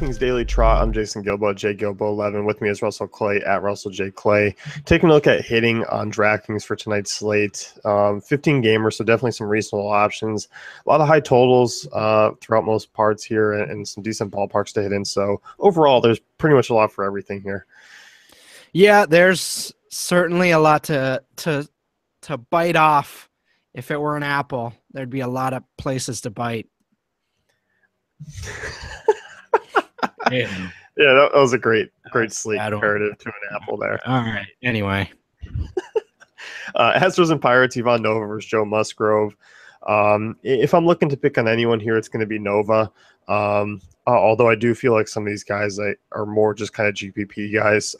DraftKings Daily Trot. I'm Jason Gilbo, J Gilbo 11. With me is Russell Clay at Russell J Clay. Taking a look at hitting on DraftKings for tonight's slate. 15 gamers, so definitely some reasonable options. A lot of high totals throughout most parts here, and some decent ballparks to hit in. So overall, there's pretty much a lot for everything here. Yeah, there's certainly a lot to bite off. If it were an apple, there'd be a lot of places to bite. Yeah, that was a great slate comparative to an apple there. All right. Anyway, Astros and Pirates, Ivan Nova versus Joe Musgrove. If I'm looking to pick on anyone here, it's going to be Nova. Although I do feel like some of these guys are more just kind of GPP guys.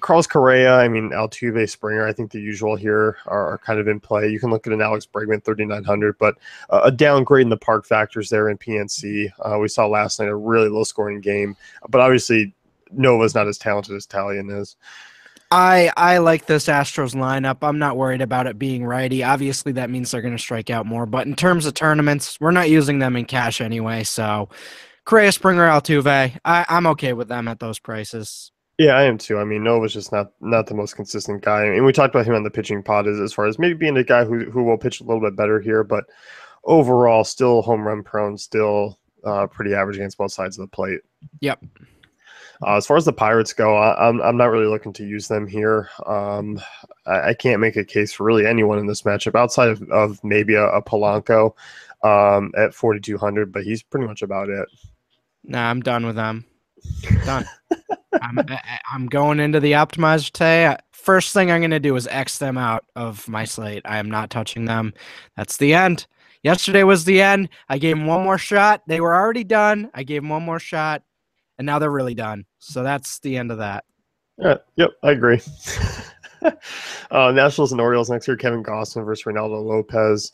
Carlos Correa, Altuve, Springer, I think the usual here are kind of in play. You can look at an Alex Bregman 3,900, but a downgrade in the park factors there in PNC. We saw last night a really low-scoring game, but obviously Nova's not as talented as Talion is. I like this Astros lineup. I'm not worried about it being righty. Obviously, that means they're going to strike out more, but in terms of tournaments, we're not using them in cash anyway, so Correa, Springer, Altuve, I'm okay with them at those prices. Yeah, I am too. Nova's just not the most consistent guy. And we talked about him on the pitching pod as far as maybe being a guy who will pitch a little bit better here, but overall, still home run prone, still pretty average against both sides of the plate. Yep. As far as the Pirates go, I'm not really looking to use them here. I can't make a case for really anyone in this matchup outside of maybe a Polanco at 4,200, but he's pretty much about it. Nah, I'm done with them. Done. I'm going into the optimizer today. First thing I'm going to do is X them out of my slate. I am not touching them. That's the end. Yesterday was the end. I gave them one more shot. They were already done. I gave them one more shot, and now they're really done. So that's the end of that. Yep, I agree. Nationals and Orioles next year, Kevin Gausman versus Reynaldo Lopez.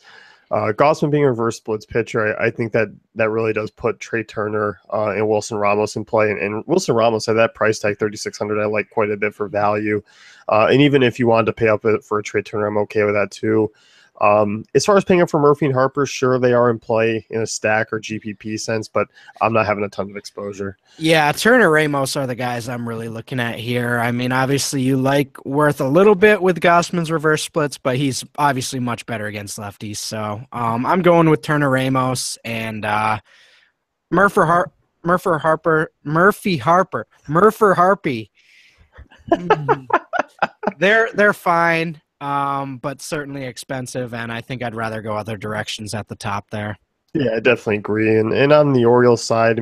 Gausman being a reverse splits pitcher, I think that really does put Trey Turner and Wilson Ramos in play. And Wilson Ramos at that price tag, 3,600, I like quite a bit for value. And even if you wanted to pay up for a Trey Turner, I'm okay with that too. As far as paying up for Murphy and Harper, sure, they are in play in a stack or GPP sense, but I'm not having a ton of exposure. Yeah, Turner, Ramos are the guys I'm really looking at here. Obviously you like Worth a little bit with Gausman's reverse splits, but he's obviously much better against lefties. So I'm going with Turner, Ramos, and Murphy Harpy. They're fine. But certainly expensive, and I think I'd rather go other directions at the top there. Yeah, I definitely agree. And on the Orioles side,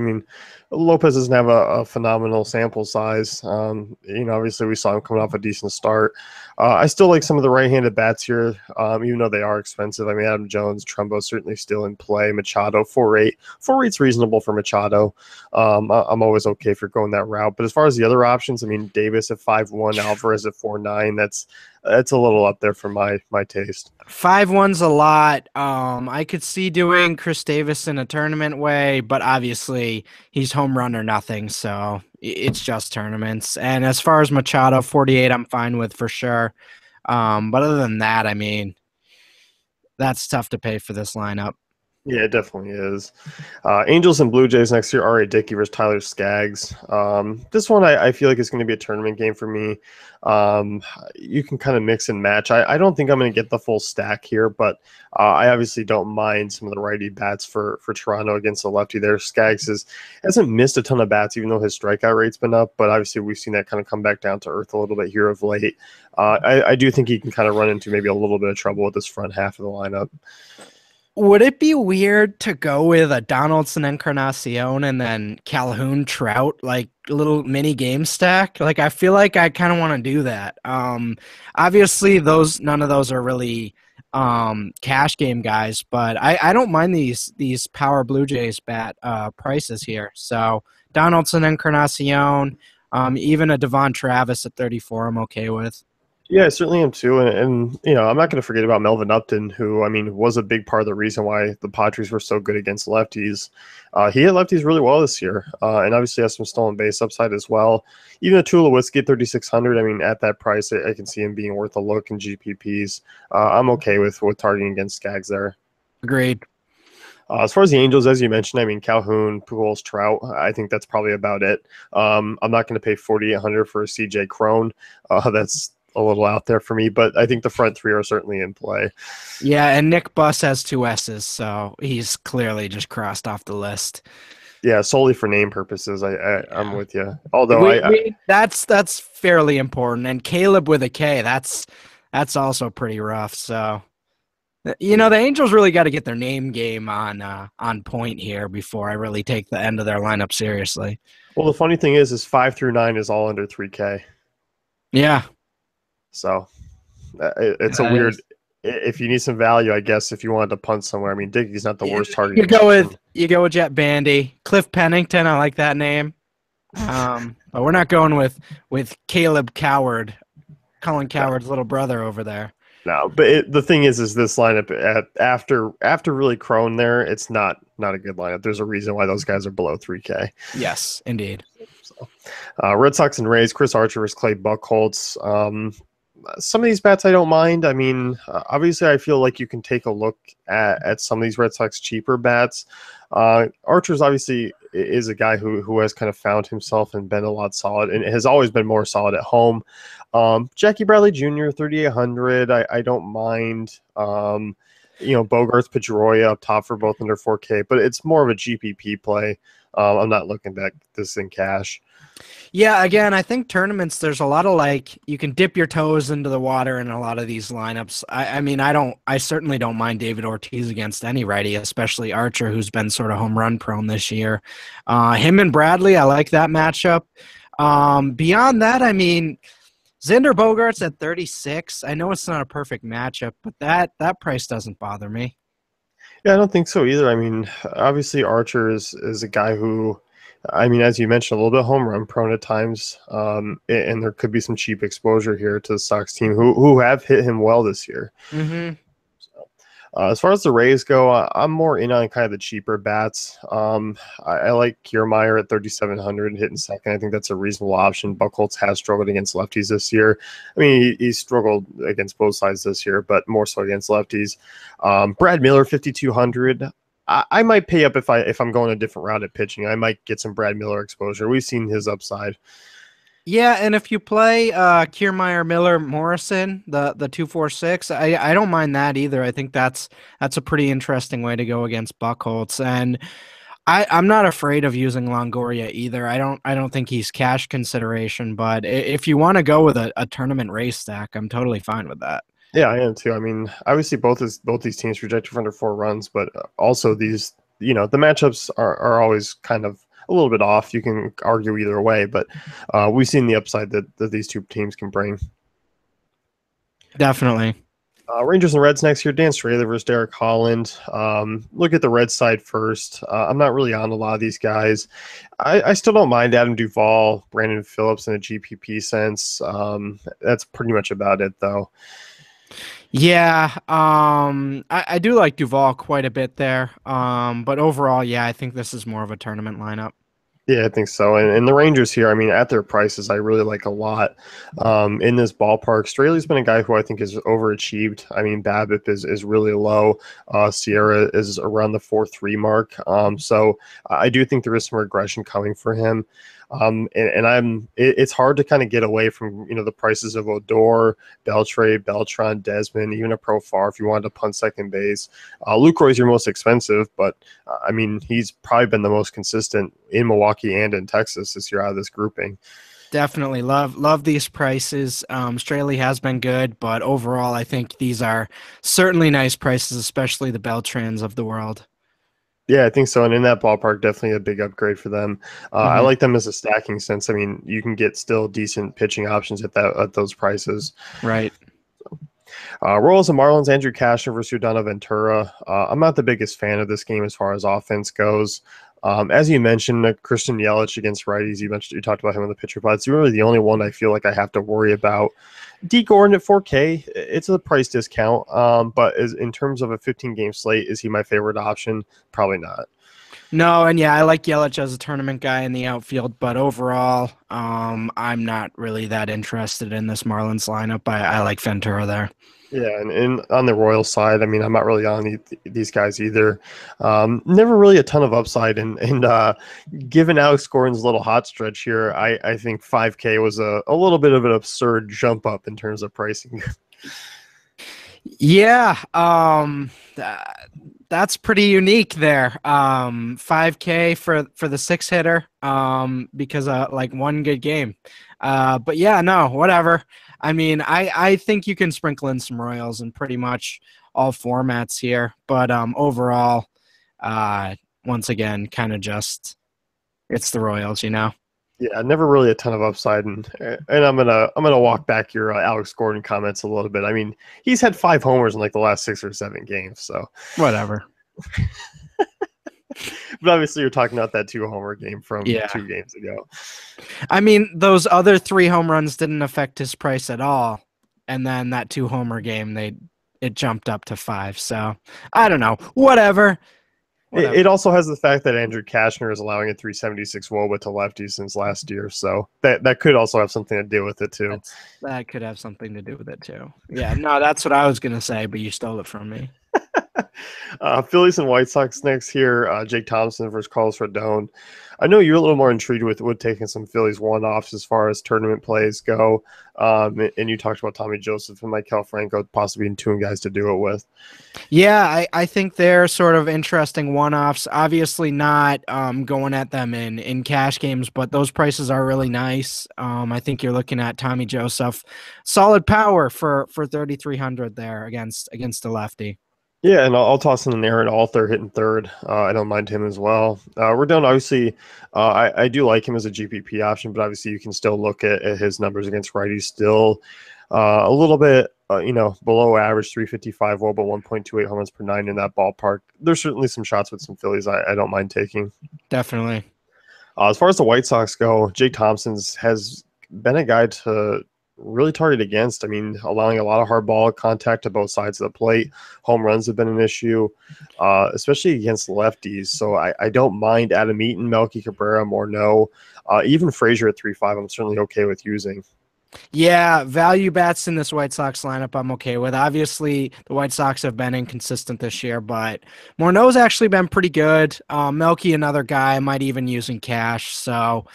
Lopez doesn't have a phenomenal sample size. Obviously we saw him coming off a decent start. I still like some of the right-handed bats here, even though they are expensive. Adam Jones, Trumbo certainly still in play. Machado, 4.8. 4.8's reasonable for Machado. I'm always okay if you're going that route. But as far as the other options, Davis at 5.1, Alvarez at 4.9. That's a little up there for my taste. 5.1's a lot. I could see doing Chris Davis in a tournament way, but obviously he's home run or nothing, so it's just tournaments. And as far as Machado, 48, I'm fine with for sure. But other than that, that's tough to pay for this lineup. Yeah, it definitely is. Angels and Blue Jays next year, R.A. Dickey versus Tyler Skaggs. This one I feel like is going to be a tournament game for me. You can kind of mix and match. I don't think I'm going to get the full stack here, but I obviously don't mind some of the righty bats for Toronto against the lefty there. Skaggs hasn't missed a ton of bats, even though his strikeout rate's been up, but obviously we've seen that kind of come back down to earth a little bit here of late. I do think he can kind of run into maybe a little bit of trouble with this front half of the lineup. Would it be weird to go with a Donaldson Encarnacion and then Calhoun Trout, like a little mini game stack? I feel like I kind of want to do that. Obviously none of those are really cash game guys, but I don't mind these power Blue Jays bat prices here. So Donaldson Encarnacion, even a Devon Travis at 34, I'm okay with. Yeah, I certainly am too. And I'm not going to forget about Melvin Upton, who, was a big part of the reason why the Padres were so good against lefties. He hit lefties really well this year, and obviously has some stolen base upside as well. Even a Tulowitzki at 3,600, at that price, I can see him being worth a look in GPPs. I'm okay with targeting against Skaggs there. Agreed. As far as the Angels, as you mentioned, I mean Calhoun, Pujols, Trout. I think that's probably about it. I'm not going to pay 4,800 for a CJ Crone. That's a little out there for me, but I think the front three are certainly in play. Yeah, and Nick Buss has two S's, so he's clearly just crossed off the list. Yeah, solely for name purposes, I'm Yeah. with you. Although That's fairly important. And Caleb with a K, that's also pretty rough. So the Angels really got to get their name game on point here before I really take the end of their lineup seriously. well, the funny thing is 5 through 9 is all under 3K. Yeah. So it's a That weird. is. If you need some value, I guess if you wanted to punt somewhere, I mean Dickey's not the worst target. You go with Jet Bandy, Cliff Pennington. I like that name. But we're not going with Caleb Coward, Colin Coward's little brother over there. No, but the thing is this lineup after really Crone there, it's not a good lineup. There's a reason why those guys are below 3K. Yes, indeed. So, Red Sox and Rays, Chris Archer versus Clay Buchholz. Some of these bats I don't mind. I mean, obviously I feel like you can take a look at some of these Red Sox cheaper bats. Archer's obviously is a guy who has kind of found himself and been a lot solid and has always been more solid at home. Jackie Bradley Jr., 3,800. I don't mind. Bogarts, Pedroia up top for both under 4K, but it's more of a GPP play. I'm not looking at this in cash. Yeah, again, I think tournaments, there's a lot of you can dip your toes into the water in a lot of these lineups. I certainly don't mind David Ortiz against any righty, especially Archer, who's been sort of home run prone this year. Him and Bradley, I like that matchup. Beyond that, I mean, Xander Bogaerts at 36. I know it's not a perfect matchup, but that price doesn't bother me. Yeah, I don't think so either. I mean, obviously Archer is a guy who, I mean, as you mentioned, a little bit home run prone at times, and there could be some cheap exposure here to the Sox team who have hit him well this year. Mm-hmm. As far as the Rays go, I'm more in on kind of the cheaper bats. I like Kiermaier at 3,700 hitting second. I think that's a reasonable option. Buchholz has struggled against lefties this year. I mean, he struggled against both sides this year, but more so against lefties. Brad Miller, 5,200. I might pay up if I'm going a different route at pitching. I might get some Brad Miller exposure. We've seen his upside. Yeah, and if you play Kiermaier, Miller, Morrison, the 2-4-6, I don't mind that either. I think that's a pretty interesting way to go against Buchholz, and I'm not afraid of using Longoria either. I don't think he's cash consideration, but if you want to go with a tournament race stack, I'm totally fine with that. Yeah, I am too. I mean, obviously both these teams projected for under 4 runs, but also these, the matchups are always kind of a little bit off. You can argue either way, but we've seen the upside that these two teams can bring. Definitely. Rangers and Reds next year. Dan Strader versus Derek Holland. Look at the Red side first. I'm not really on a lot of these guys. I still don't mind Adam Duvall, Brandon Phillips in a GPP sense. That's pretty much about it, though. Yeah, I do like Duvall quite a bit there. But overall, yeah, I think this is more of a tournament lineup. Yeah, I think so. And the Rangers here, I mean, at their prices, I really like a lot. In this ballpark, Straley's been a guy who I think is overachieved. I mean, BABIP is really low. Sierra is around the 4.3 mark. So I do think there is some regression coming for him. It's hard to kind of get away from, the prices of Odor, Beltre, Beltran, Desmond, even a Profar if you wanted to punt second base. Lucroy's your most expensive, but I mean, he's probably been the most consistent in Milwaukee and in Texas this year out of this grouping. Definitely love these prices. Straley has been good, but overall, I think these are certainly nice prices, especially the Beltrans of the world. Yeah, I think so. And in that ballpark, definitely a big upgrade for them. I like them as a stacking sense. I mean, you can get still decent pitching options at those prices. Right. Royals and Marlins, Andrew Cashner versus Yordano Ventura. I'm not the biggest fan of this game as far as offense goes. As you mentioned, Christian Yelich against righties. You talked about him on the pitcher pod. It's really the only one I feel like I have to worry about D Gordon at 4K, it's a price discount. But in terms of a 15 game slate, is he my favorite option? Probably not. No, and yeah, I like Yelich as a tournament guy in the outfield, but overall, I'm not really that interested in this Marlins lineup. I like Ventura there. Yeah, and on the Royal side, I mean, I'm not really on these guys either. Never really a ton of upside, and given Alex Gordon's little hot stretch here, I think 5K was a little bit of an absurd jump up in terms of pricing. Yeah, that's pretty unique there. 5K for the six hitter, because like one good game. But yeah, no, whatever. I mean, I think you can sprinkle in some Royals in pretty much all formats here, but overall, once again, kind of just it's the Royals, you know. Yeah, never really a ton of upside, and I'm gonna walk back your Alex Gordon comments a little bit. I mean, he's had 5 homers in like the last 6 or 7 games, so Whatever. but obviously you're talking about that 2 homer game from Yeah. 2 games ago. I mean, those other 3 home runs didn't affect his price at all. And then that 2 homer game, it jumped up to 5. So I don't know. Whatever. It also has the fact that Andrew Kashner is allowing a 376 WOBA to lefties since last year, so that could also have something to do with it too. That could have something to do with it too. Yeah, no, that's what I was gonna say, but you stole it from me. Phillies and White Sox next here. Jake Thompson versus Carlos Rodon. I know you're a little more intrigued with taking some Phillies one-offs as far as tournament plays go. And you talked about Tommy Joseph and Maikel Franco possibly being two guys to do it with. Yeah, I think they're sort of interesting one-offs. Obviously not going at them in cash games, but those prices are really nice. I think you're looking at Tommy Joseph, solid power for 3,300 there against a lefty. Yeah, and I'll toss in an Aaron Alter hitting third. I don't mind him as well. Rodon, obviously, I do like him as a GPP option, but obviously you can still look at his numbers against righties still a little bit, below average, 355 WOBA, 1.28 home runs per nine in that ballpark. There's certainly some shots with some Phillies I don't mind taking. Definitely. As far as the White Sox go, Jake Thompson's has been a guy to really target against. I mean, allowing a lot of hard ball contact to both sides of the plate. Home runs have been an issue, especially against lefties. So I don't mind Adam Eaton, Melky Cabrera, Morneau, even Frazier at 3.5. I'm certainly okay with using. Yeah, value bats in this White Sox lineup I'm okay with. Obviously, the White Sox have been inconsistent this year, but Morneau's actually been pretty good. Melky, another guy, I might even use in cash. So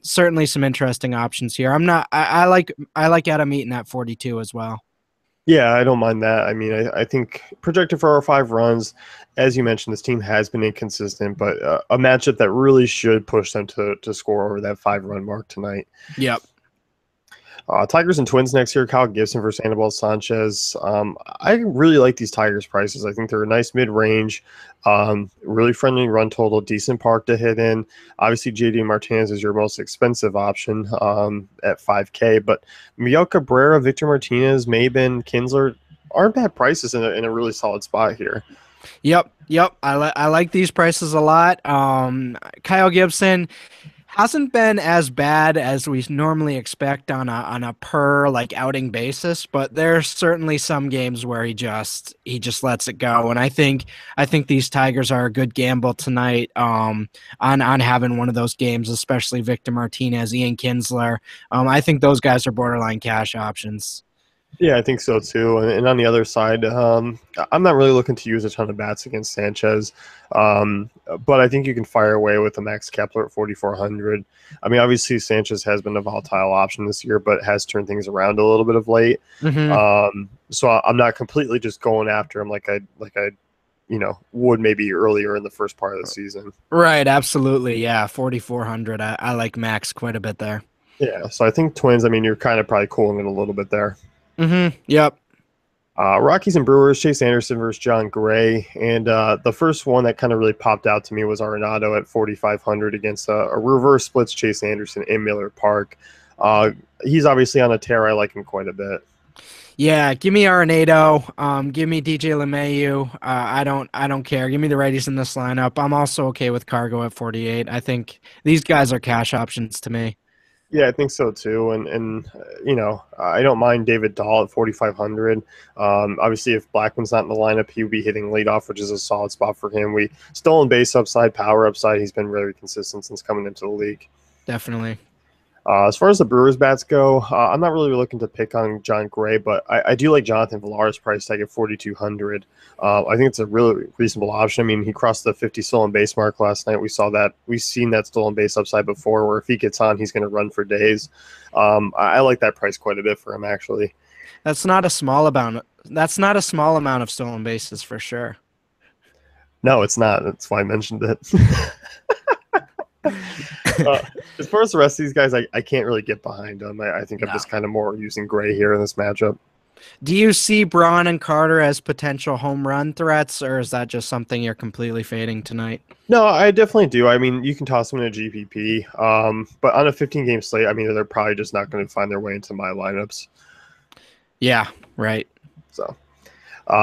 certainly some interesting options here. I like Adam Eaton at 42 as well. Yeah, I don't mind that. I mean, I think projected for our 5 runs, as you mentioned, this team has been inconsistent, but a matchup that really should push them to score over that 5 run mark tonight. Yep. Tigers and Twins next year. Kyle Gibson versus Anibal Sanchez. I really like these Tigers prices. I think they're a nice mid-range, really friendly run total, decent park to hit in. Obviously, JD Martinez is your most expensive option at 5K, but Miguel Cabrera, Victor Martinez, Maben, Kinsler aren't bad prices in a really solid spot here. Yep. I like these prices a lot. Kyle Gibson hasn't been as bad as we normally expect on a per like outing basis, but there's certainly some games where he just lets it go. And I think these Tigers are a good gamble tonight on having one of those games, especially Victor Martinez, Ian Kinsler. I think those guys are borderline cash options. Yeah, I think so too. And on the other side, I'm not really looking to use a ton of bats against Sanchez, but I think you can fire away with a Max Kepler at 4,400. I mean, obviously Sanchez has been a volatile option this year, but has turned things around a little bit of late. Mm-hmm. So I'm not completely just going after him like I would maybe earlier in the first part of the season. Right, absolutely. Yeah, 4,400. I like Max quite a bit there. Yeah, so I think Twins, I mean, you're kind of probably cooling it a little bit there. Mm-hmm. Yep. Rockies and Brewers, Chase Anderson versus John Gray. And the first one that kind of really popped out to me was Arenado at 4,500 against a reverse splits Chase Anderson in Miller Park. He's obviously on a tear. I like him quite a bit. Yeah, give me Arenado. Give me DJ LeMahieu. I don't care. Give me the righties in this lineup. I'm also okay with Cargo at 48. I think these guys are cash options to me. Yeah, I think so too. I don't mind David Dahl at 4,500. Obviously, if Blackman's not in the lineup, he would be hitting leadoff, which is a solid spot for him. We stolen base upside, power upside. He's been very consistent since coming into the league. Definitely. As far as the Brewers bats go, I'm not really looking to pick on John Gray, but I do like Jonathan Villar's price tag at 4,200. I think it's a really reasonable option. I mean, he crossed the 50 stolen base mark last night. We saw that. We've seen that stolen base upside before, where if he gets on, he's going to run for days. I like that price quite a bit for him, actually. That's not a small amount. That's not a small amount of stolen bases for sure. No, it's not. That's why I mentioned it. uh, as far as the rest of these guys, I can't really get behind them. I think I'm No. just kind of more using Gray here in this matchup. Do you see Braun and Carter as potential home run threats, or is that just something you're completely fading tonight? No, I definitely do. I mean, you can toss them in a GPP, but on a 15-game slate, I mean, they're probably just not going to find their way into my lineups. Yeah, right. So,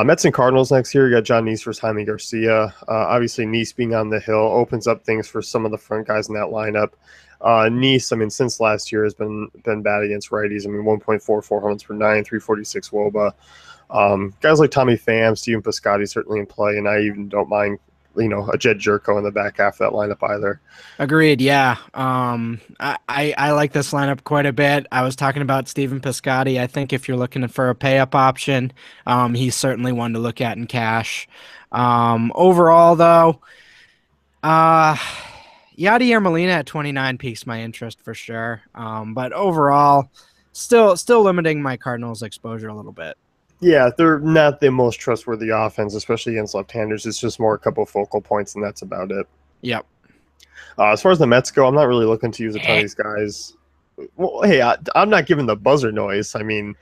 Mets and Cardinals next year. You got John Neese versus Jaime Garcia. Obviously, Neese being on the hill opens up things for some of the front guys in that lineup. Neese, I mean, since last year has been bad against righties. I mean, 1.44 runs per nine, 346 WOBA. Guys like Tommy Pham, Steven Piscotty certainly in play, and I even don't mind a Jed Jerko in the back half of that lineup either. Agreed. Yeah. I like this lineup quite a bit. I was talking about Steven Piscotty. I think if you're looking for a pay up option, he's certainly one to look at in cash. Overall, though, Yadier Molina at 29 piques my interest for sure. But overall, still limiting my Cardinals exposure a little bit. Yeah, they're not the most trustworthy offense, especially against left-handers. It's just more a couple focal points, and that's about it. Yep. As far as the Mets go, I'm not really looking to use a ton of these guys. Well, hey, I'm not giving the buzzer noise. I mean,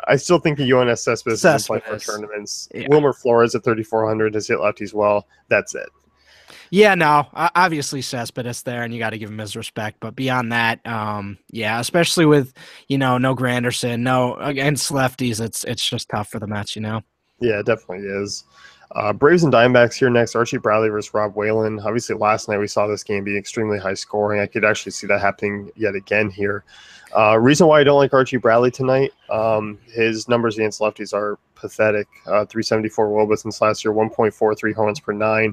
I still think the UNS Cespedes is in play for tournaments. Yeah. Wilmer Flores at 3,400 has hit lefties well. That's it. Yeah, no, obviously Cespedes there, and you got to give him his respect. But beyond that, yeah, especially with no Granderson, no against lefties, it's just tough for the Mets, Yeah, it definitely is. Braves and Diamondbacks here next. Archie Bradley versus Rob Whalen. Obviously, last night we saw this game be extremely high scoring. I could actually see that happening yet again here. Reason why I don't like Archie Bradley tonight, his numbers against lefties are pathetic. 374 WOBA since last year, 1.43 home runs per nine.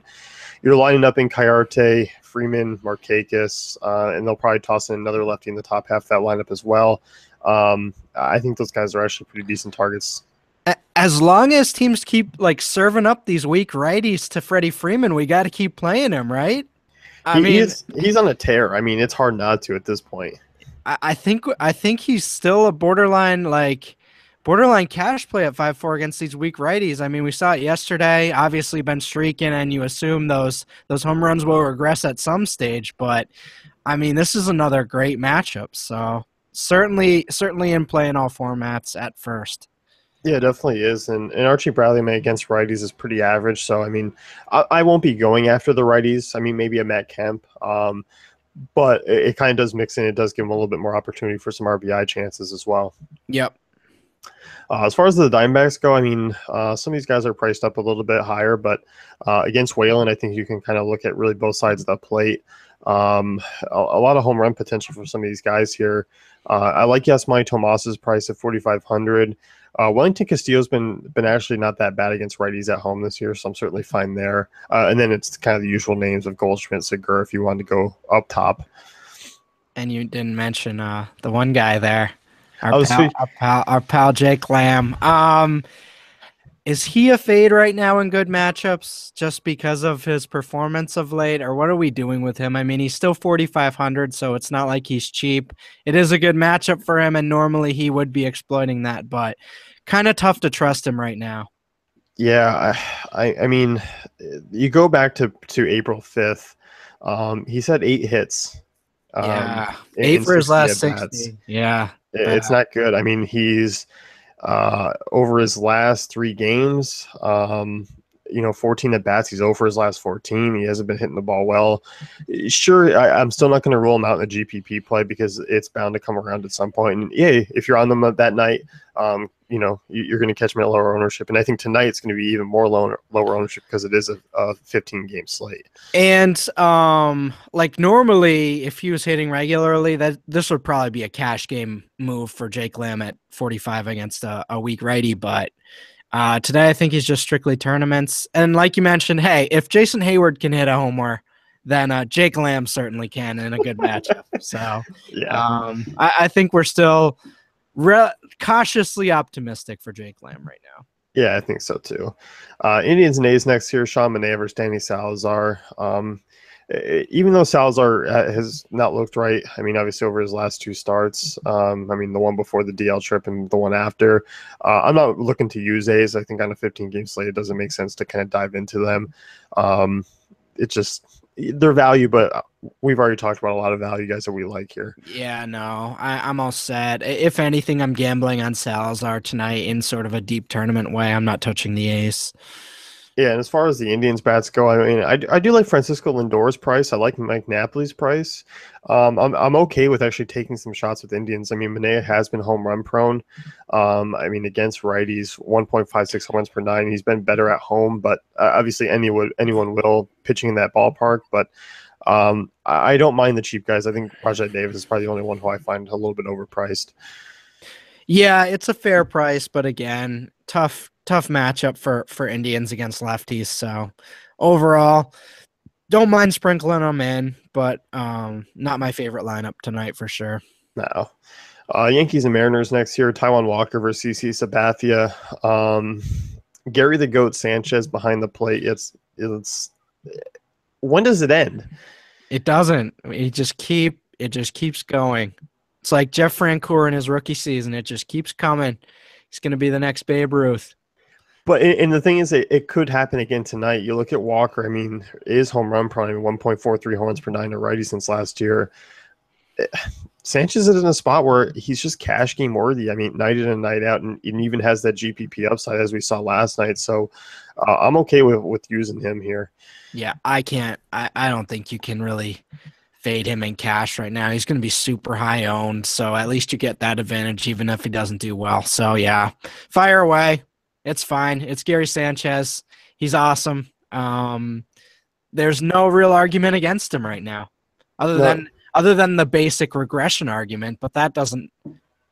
You're lining up in Coyote, Freeman, Markakis, and they'll probably toss in another lefty in the top half of that lineup as well. I think those guys are actually pretty decent targets. As long as teams keep serving up these weak righties to Freddie Freeman, we got to keep playing him, right? He's on a tear. I mean, it's hard not to at this point. I think he's still a borderline cash play at 5-4 against these weak righties. I mean, we saw it yesterday. Obviously, been streaking, and you assume those home runs will regress at some stage. But I mean, this is another great matchup. So certainly in play in all formats at first. Yeah, it definitely is. And Archie Bradley against righties is pretty average. So, I mean, I won't be going after the righties. I mean, maybe a Matt Kemp. But it kind of does mix in. It does give him a little bit more opportunity for some RBI chances as well. Yep. As far as the Diamondbacks go, I mean, some of these guys are priced up a little bit higher, but against Whalen, I think you can kind of look at really both sides of the plate. A lot of home run potential for some of these guys here. I like Yasmani Tomas's price at 4,500. Wellington Castillo's been actually not that bad against righties at home this year, so I'm certainly fine there. And then it's kind of the usual names of Goldschmidt, Segura, if you wanted to go up top. And you didn't mention the one guy there, our pal Jake Lamb. Is he a fade right now in good matchups just because of his performance of late, or what are we doing with him? I mean, he's still 4,500, so it's not like he's cheap. It is a good matchup for him, and normally he would be exploiting that, but kind of tough to trust him right now. Yeah, I mean, you go back to April 5th. He's had 8 hits. Yeah, 8 for his last 60. Yeah, it's not good. I mean, he's over his last 3 games, 14 at bats. He's over his last 14. He hasn't been hitting the ball well. Sure, I'm still not going to rule him out in the GPP play because it's bound to come around at some point. And yeah, if you're on them that night, you're going to catch him at lower ownership. And I think tonight it's going to be even more lower ownership because it is a 15 game slate. And like normally, if he was hitting regularly, that this would probably be a cash game move for Jake Lamb at 45 against a weak righty. But today, I think he's just strictly tournaments. And like you mentioned, hey, if Jason Hayward can hit a homer, then Jake Lamb certainly can in a good matchup. So Yeah. I think we're still cautiously optimistic for Jake Lamb right now. Yeah, I think so too. Indians and A's next year, Sean Manaea versus Danny Salazar. Even though Salazar has not looked right, I mean, obviously over his last two starts, I mean, the one before the DL trip and the one after, I'm not looking to use A's. I think on a 15 game slate, it doesn't make sense to kind of dive into them. It's just their value, but we've already talked about a lot of value guys that we like here. Yeah, no, I'm all set. If anything, I'm gambling on Salazar tonight in sort of a deep tournament way. I'm not touching the ace. Yeah, and as far as the Indians bats go, I mean, I do like Francisco Lindor's price. I like Mike Napoli's price. I'm okay with actually taking some shots with Indians. I mean, Manaea has been home run prone. I mean, against righties, 1.56 home runs per nine. He's been better at home, but obviously anyone will pitching in that ballpark. But I don't mind the cheap guys. I think Rajai Davis is probably the only one who I find a little bit overpriced. Yeah, it's a fair price, but again, tough matchup for Indians against lefties. So overall, don't mind sprinkling them in, but not my favorite lineup tonight for sure. No. Yankees and Mariners next year. Taijuan Walker versus CC Sabathia. Gary the Goat Sanchez behind the plate. It's when does it end? It doesn't. It just keeps going. It's like Jeff Francoeur in his rookie season. It just keeps coming. He's going to be the next Babe Ruth. But and the thing is, it could happen again tonight. You look at Walker. I mean, is home run prone. 1.43 home runs per nine to righty since last year. Sanchez is in a spot where he's just cash game worthy. I mean, night in and night out, and even has that GPP upside as we saw last night. So I'm okay with using him here. Yeah, I can't. I don't think you can really fade him in cash right now. He's going to be super high owned, so at least you get that advantage even if he doesn't do well. So yeah, fire away. It's fine. It's Gary Sanchez. He's awesome. There's no real argument against him right now, other than the basic regression argument. But that doesn't.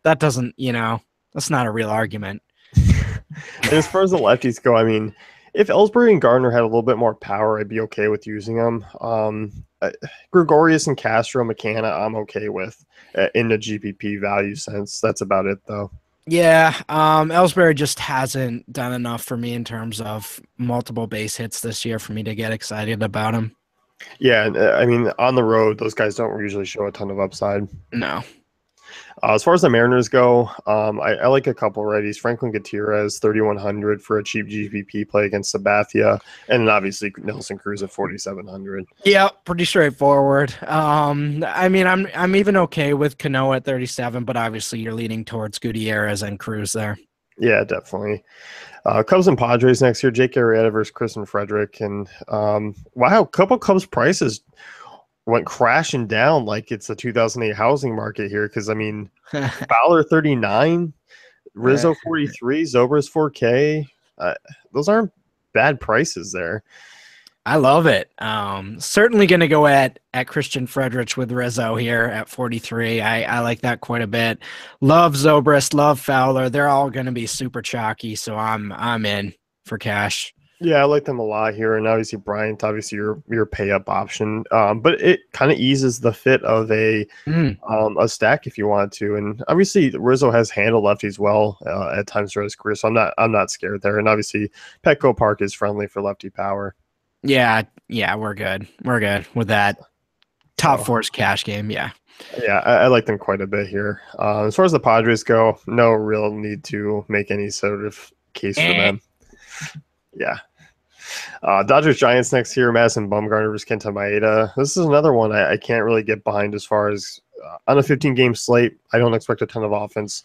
That's not a real argument. And as far as the lefties go, I mean, if Ellsbury and Gardner had a little bit more power, I'd be okay with using them. Gregorius and Castro, McKenna, I'm okay with in the GPP value sense. That's about it, though. Yeah, Ellsbury just hasn't done enough for me in terms of multiple base hits this year for me to get excited about him. Yeah, I mean, on the road, those guys don't usually show a ton of upside. No. As far as the Mariners go, I like a couple righties. Franklin Gutierrez, 3,100 for a cheap GPP play against Sabathia, and then obviously Nelson Cruz at 4,700. Yeah, pretty straightforward. I mean, I'm even okay with Cano at 37, but obviously you're leaning towards Gutierrez and Cruz there. Yeah, definitely. Cubs and Padres next year. Jake Arrieta versus Kristen Frederick, and wow, a couple Cubs prices went crashing down like it's the 2008 housing market here. Because I mean, Fowler 39, Rizzo 43, Zobrist 4K. Those aren't bad prices there. I love it. Certainly going to go at Christian Frederich with Rizzo here at 43. I like that quite a bit. Love Zobrist, love Fowler. They're all going to be super chalky, so I'm in for cash. Yeah, I like them a lot here, and obviously Bryant, obviously your pay up option, but it kind of eases the fit of a stack if you want to, and obviously Rizzo has handled lefties well at times throughout his career, so I'm not scared there, and obviously Petco Park is friendly for lefty power. Yeah, we're good. We're good with that. Top four's cash game, yeah. Yeah, I like them quite a bit here. As far as the Padres go, no real need to make any sort of case for them. Yeah. Dodgers Giants next year. Madison Bumgarner versus Kenta Maeda. This is another one I can't really get behind as far as on a 15-game slate. I don't expect a ton of offense.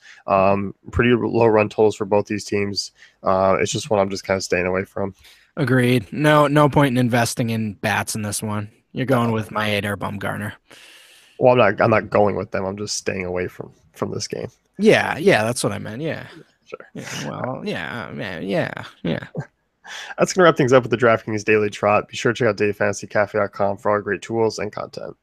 Pretty low run totals for both these teams. It's just one I'm just kind of staying away from. Agreed. No point in investing in bats in this one. You're going with Maeda or Bumgarner. Well, I'm not going with them. I'm just staying away from this game. Yeah, that's what I meant. Yeah. Sure. Yeah, well, yeah, man, yeah, yeah. That's going to wrap things up with the DraftKings Daily Trot. Be sure to check out dailyfantasycafe.com for all great tools and content.